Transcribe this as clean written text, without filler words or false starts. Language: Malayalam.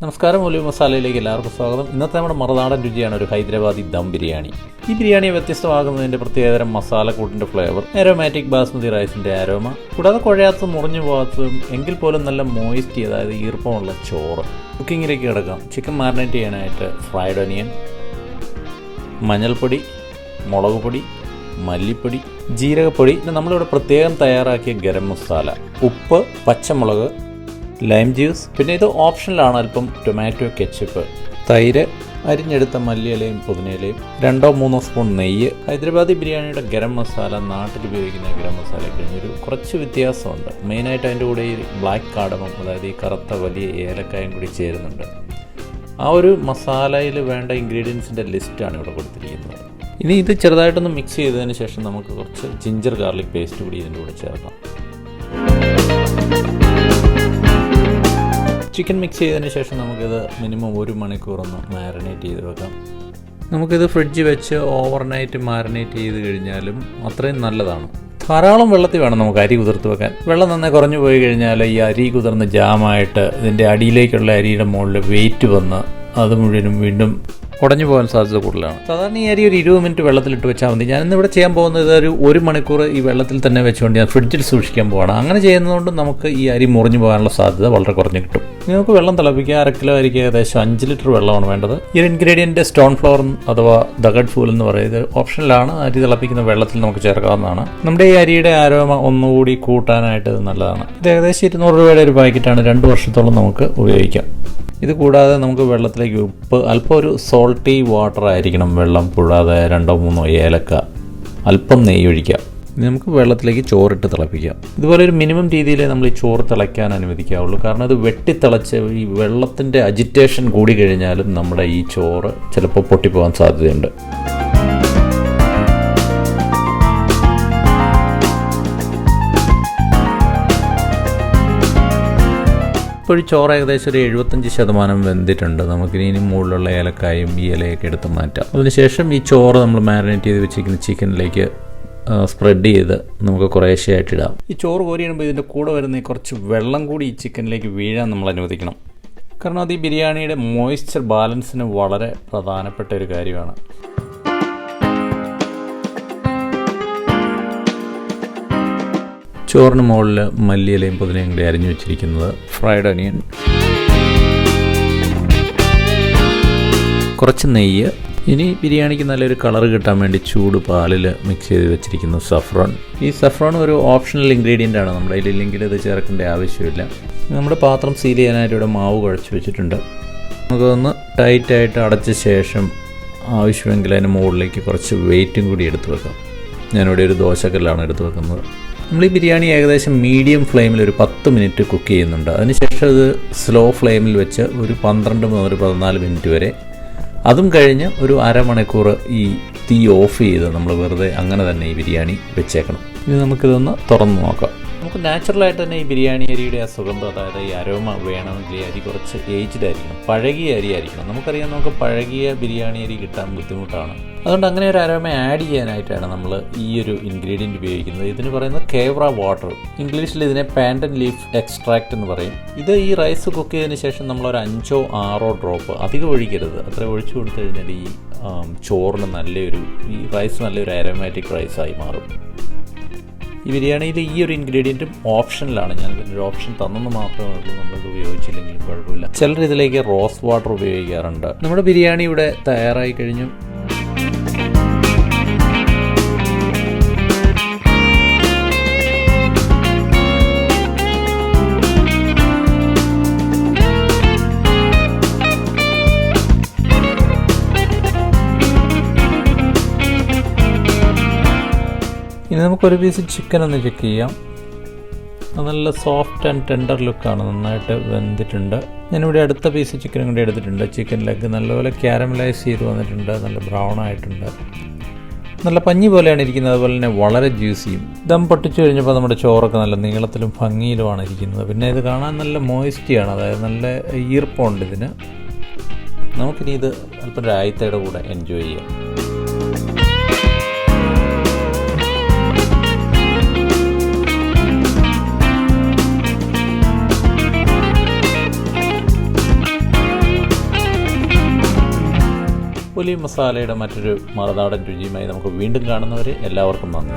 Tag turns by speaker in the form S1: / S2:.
S1: നമസ്കാരം, ഒലിവ് മസാലയിലേക്ക് എല്ലാവർക്കും സ്വാഗതം. ഇന്നത്തെ നമ്മുടെ മറുനാടൻ രുചിയാണ് ഒരു ഹൈദരാബാദി ദം ബിരിയാണി. ഈ ബിരിയാണിയെ വ്യത്യസ്തമാകുന്നതിൻ്റെ പ്രത്യേകതരം മസാലക്കൂട്ടിൻ്റെ ഫ്ലേവർ, ആരോമാറ്റിക് ബാസ്മതി റൈസിൻ്റെ ആരോമ, കൂടാതെ കുഴയാത്തതും മുറിഞ്ഞു പോകാത്തതും എങ്കിൽ പോലും നല്ല മോയിസ്റ്റി, അതായത് ഈർപ്പമുള്ള ചോറ്. കുക്കിങ്ങിലേക്ക് കിടക്കാം. ചിക്കൻ മാരിനേറ്റ് ചെയ്യാനായിട്ട് ഫ്രൈഡ് ഒനിയൻ, മഞ്ഞൾപ്പൊടി, മുളക് പൊടി, മല്ലിപ്പൊടി, ജീരകപ്പൊടി, പിന്നെ നമ്മളിവിടെ പ്രത്യേകം തയ്യാറാക്കിയ ഗരം മസാല, ഉപ്പ്, പച്ചമുളക്, ലൈം ജ്യൂസ്, പിന്നെ ഇത് ഓപ്ഷനിലാണ് അല്പം ടൊമാറ്റോ കെച്ചപ്പ്, തൈര്, അരിഞ്ഞെടുത്ത മല്ലിയിലയും പുതിനയിലയും, 2-3 സ്പൂൺ നെയ്യ്. ഹൈദരാബാദി ബിരിയാണിയുടെ ഗരം മസാല നാട്ടിൽ ഉപയോഗിക്കുന്ന ഗരം മസാല കഴിഞ്ഞൊരു കുറച്ച് വ്യത്യാസമുണ്ട്. മെയിനായിട്ട് അതിൻ്റെ കൂടെ ഈ ബ്ലാക്ക് കാർഡമം, അതായത് ഈ കറുത്ത വലിയ ഏലക്കായും കൂടി ചേരുന്നുണ്ട്. ആ ഒരു മസാലയിൽ വേണ്ട ഇൻഗ്രീഡിയൻസിൻ്റെ ലിസ്റ്റാണ് ഇവിടെ കൊടുത്തിരിക്കുന്നത്. ഇനി ഇത് ചെറുതായിട്ടൊന്ന് മിക്സ് ചെയ്തതിന് ശേഷം നമുക്ക് കുറച്ച് ജിഞ്ചർ ഗാർലിക് പേസ്റ്റ് കൂടി ഇതിൻ്റെ കൂടെ ചേർക്കാം. ചിക്കൻ മിക്സ് ചെയ്തതിന് ശേഷം നമുക്കിത് മിനിമം 1 മണിക്കൂറൊന്ന് മാരിനേറ്റ് ചെയ്ത് വെക്കാം. നമുക്കിത് ഫ്രിഡ്ജ് വെച്ച് ഓവർനൈറ്റ് മാരിനേറ്റ് ചെയ്ത് കഴിഞ്ഞാലും അത്രയും നല്ലതാണ്. ധാരാളം വെള്ളത്തിൽ വേണം നമുക്ക് അരി കുതിർത്ത് വെക്കാൻ. വെള്ളം നന്നായി കുറഞ്ഞു പോയി കഴിഞ്ഞാൽ ഈ അരി കുതിർന്ന് ജാമായിട്ട് ഇതിൻ്റെ അടിയിലേക്കുള്ള അരിയുടെ മുകളിൽ വെയിറ്റ് വന്ന് അത് മുഴുവനും വീണ്ടും ഉടഞ്ഞു പോകാൻ സാധ്യത കൂടുതലാണ്. സാധാരണ ഈ അരി ഒരു 20 മിനിറ്റ് വെള്ളത്തിലിട്ട് വെച്ചാൽ മതി. ഞാനിന്നിവിടെ ചെയ്യാൻ പോകുന്നത് ഒരു 1 മണിക്കൂർ ഈ വെള്ളത്തിൽ തന്നെ വെച്ചുകൊണ്ട് ഞാൻ ഫ്രിഡ്ജിൽ സൂക്ഷിക്കാൻ പോവാണ്. അങ്ങനെ ചെയ്യുന്നതുകൊണ്ട് നമുക്ക് ഈ അരി മുറിഞ്ഞു പോകാനുള്ള സാധ്യത വളരെ കുറഞ്ഞ് കിട്ടും. നമുക്ക് വെള്ളം തിളപ്പിക്കുക. 1/2 കിലോ അരിക്ക് ഏകദേശം 5 ലിറ്റർ വെള്ളമാണ് വേണ്ടത്. ഈ ഒരു ഇൻഗ്രീഡിയൻറ്റ് സ്റ്റോൺ ഫ്ലവർ അഥവാ ധാgar ഫൂൽ എന്ന് പറയുന്നത് ഓപ്ഷനിലാണ്. അരി തിളപ്പിക്കുന്ന വെള്ളത്തിൽ നമുക്ക് ചേർക്കാവുന്നതാണ്. നമ്മുടെ ഈ അരിയുടെ ആരോമ ഒന്നുകൂടി കൂട്ടാനായിട്ട് ഇത് നല്ലതാണ്. ഇത് ഏകദേശം 200 രൂപയുടെ ഒരു പാക്കറ്റാണ്. 2 വർഷത്തോളം നമുക്ക് ഉപയോഗിക്കാം. ഇത് കൂടാതെ നമുക്ക് വെള്ളത്തിലേക്ക് ഉപ്പ്, അല്പം ഒരു സോൾട്ടി വാട്ടർ ആയിരിക്കണം വെള്ളം. കൂടാതെ 2-3 ഏലക്ക, അല്പം നെയ്യ് ഒഴിക്കാം. ഇനി നമുക്ക് വെള്ളത്തിലേക്ക് ചോറിട്ട് തിളപ്പിക്കാം. ഇതുപോലെ ഒരു മിനിമം രീതിയിൽ നമ്മൾ ഈ ചോറ് തിളയ്ക്കാൻ അനുവദിക്കാവുള്ളൂ. കാരണം ഇത് വെട്ടിത്തിളച്ച് ഈ വെള്ളത്തിൻ്റെ അജിറ്റേഷൻ കൂടി കഴിഞ്ഞാലും നമ്മുടെ ഈ ചോറ് ചിലപ്പോൾ പൊട്ടിപ്പോകാൻ സാധ്യതയുണ്ട്. ഇപ്പോൾ ചോറ് ഏകദേശം ഒരു 75% വെന്തിട്ടുണ്ട്. നമുക്കിനി മുകളിലുള്ള ഏലക്കായും ഈ ഇലയൊക്കെ എടുത്ത് മാറ്റാം. അതിനുശേഷം ഈ ചോറ് നമ്മൾ മാരിനേറ്റ് ചെയ്ത് വെച്ചിരിക്കുന്ന ചിക്കനിലേക്ക് സ്പ്രെഡ് ചെയ്ത് നമുക്ക് കുറേശ്ശെയായിട്ട് ഇടാം. ഈ ചോറ് കോരിയിടുമ്പോൾ ഇതിൻ്റെ കൂടെ വരുന്ന കുറച്ച് വെള്ളം കൂടി ഈ ചിക്കനിലേക്ക് വീഴാൻ നമ്മൾ അനുവദിക്കണം. കാരണം അത് ഈ ബിരിയാണിയുടെ മോയ്സ്ചർ ബാലൻസിന് വളരെ പ്രധാനപ്പെട്ട ഒരു കാര്യമാണ്. ചോറിന് മുകളിൽ മല്ലിയിലയും പുതിനയും കൂടി അരിഞ്ഞു വെച്ചിരിക്കുന്നത്, ഫ്രൈഡ് ഒനിയൻ, കുറച്ച് നെയ്യ്. ഇനി ബിരിയാണിക്ക് നല്ലൊരു കളർ കിട്ടാൻ വേണ്ടി ചൂട് പാലിൽ മിക്സ് ചെയ്ത് വെച്ചിരിക്കുന്ന സഫ്രോൺ. ഈ സഫ്രോൺ ഒരു ഓപ്ഷണൽ ഇൻഗ്രീഡിയൻ്റ് ആണ്. നമ്മുടെ കയ്യിലില്ലെങ്കിൽ ഇത് ചേർക്കേണ്ട ആവശ്യമില്ല. നമ്മുടെ പാത്രം സീൽ ചെയ്യാനായിട്ട് ഇവിടെ മാവ് കുഴച്ച് വെച്ചിട്ടുണ്ട്. നമുക്കൊന്ന് ടൈറ്റായിട്ട് അടച്ച ശേഷം ആവശ്യമെങ്കിൽ അതിന് മുകളിലേക്ക് കുറച്ച് വെയിറ്റും കൂടി എടുത്ത് വെക്കാം. ഞാനിവിടെ ഒരു ദോശക്കല്ലാണ് എടുത്ത് വെക്കുന്നത്. നമ്മൾ ഈ ബിരിയാണി ഏകദേശം മീഡിയം ഫ്ലെയിമിൽ ഒരു 10 മിനിറ്റ് കുക്ക് ചെയ്യുന്നുണ്ട്. അതിനുശേഷം ഇത് സ്ലോ ഫ്ലെയിമിൽ വെച്ച് ഒരു 12 മുതൽ 14 മിനിറ്റ് വരെ, അതും കഴിഞ്ഞ് ഒരു അരമണിക്കൂർ ഈ തീ ഓഫ് ചെയ്ത് നമ്മൾ വെറുതെ അങ്ങനെ തന്നെ ഈ ബിരിയാണി വെച്ചേക്കണം. ഇനി നമുക്കിതൊന്ന് തുറന്ന് നോക്കാം. നമുക്ക് നാച്ചുറലായിട്ട് തന്നെ ഈ ബിരിയാണി അരിയുടെ ആ സുഗന്ധം, അതായത് ഈ അരോമ വേണമെങ്കിൽ ഈ അരി കുറച്ച് ഏജ്ഡ് ആയിരിക്കണം, പഴകിയ അരി ആയിരിക്കണം. നമുക്കറിയാം, നമുക്ക് പഴകിയ ബിരിയാണി അരി കിട്ടാൻ ബുദ്ധിമുട്ടാണ്. അതുകൊണ്ട് അങ്ങനെ ഒരു അരോമ ആഡ് ചെയ്യാനായിട്ടാണ് നമ്മൾ ഈ ഒരു ഇൻഗ്രീഡിയൻറ്റ് ഉപയോഗിക്കുന്നത്. ഇതിന് പറയുന്നത് കേവ്ര വാട്ടർ, ഇംഗ്ലീഷിൽ ഇതിനെ പാൻഡൻ ലീഫ് എക്സ്ട്രാക്റ്റ് എന്ന് പറയും. ഇത് ഈ റൈസ് കുക്ക് ചെയ്തതിന് ശേഷം നമ്മളൊരു 5-6 ഡ്രോപ്പ്, അധികം ഒഴിക്കരുത്, അത്ര ഒഴിച്ചു കൊടുത്തു കഴിഞ്ഞാൽ ഈ ചോറിന് ഈ റൈസ് നല്ലൊരു അരോമാറ്റിക് റൈസായി മാറും. ഈ ബിരിയാണിയിൽ ഈ ഒരു ഇൻഗ്രീഡിയൻറ്റും ഓപ്ഷനിലാണ്. ഞാനിതിൻ്റെ ഓപ്ഷൻ തന്നെന്ന് മാത്രമേ ഉള്ളൂ. നമ്മളിത് ഉപയോഗിച്ചില്ലെങ്കിലും കുഴപ്പമില്ല. ചിലർ ഇതിലേക്ക് റോസ് വാട്ടർ ഉപയോഗിക്കാറുണ്ട്. നമ്മുടെ ബിരിയാണി ഇവിടെ തയ്യാറായി കഴിഞ്ഞു. ഇനി നമുക്കൊരു പീസ് ചിക്കൻ ഒന്ന് ചെക്ക് ചെയ്യാം. അത് നല്ല സോഫ്റ്റ് ആൻഡ് ടെൻഡർ ലുക്കാണ്, നന്നായിട്ട് വെന്തിട്ടുണ്ട്. ഞാനിവിടെ അടുത്ത പീസ് ചിക്കനും കൂടി എടുത്തിട്ടുണ്ട്. ചിക്കൻ ലെഗ് നല്ലപോലെ ക്യാരമലൈസ് ചെയ്ത് വന്നിട്ടുണ്ട്, നല്ല ബ്രൗൺ ആയിട്ടുണ്ട്, നല്ല പഞ്ഞി പോലെയാണ് ഇരിക്കുന്നത്. അതുപോലെ തന്നെ വളരെ ജ്യൂസിയും. ദം പൊട്ടിച്ചു കഴിഞ്ഞപ്പോൾ നമ്മുടെ ചോറൊക്കെ നല്ല നീളത്തിലും ഭംഗിയിലുമാണ് ഇരിക്കുന്നത്. പിന്നെ ഇത് കാണാൻ നല്ല മോയിസ്റ്റിയാണ്, അതായത് നല്ല ഈർപ്പമുണ്ട് ഇതിന്. നമുക്കിനി ഇത് അല്പം രായത്തയുടെ കൂടെ എൻജോയ് ചെയ്യാം. ഒലിവ് മസാലയുടെ മറ്റൊരു മറുനാടൻ രുചിയുമായി നമുക്ക് വീണ്ടും കാണുന്നവരെ എല്ലാവർക്കും നന്ദി.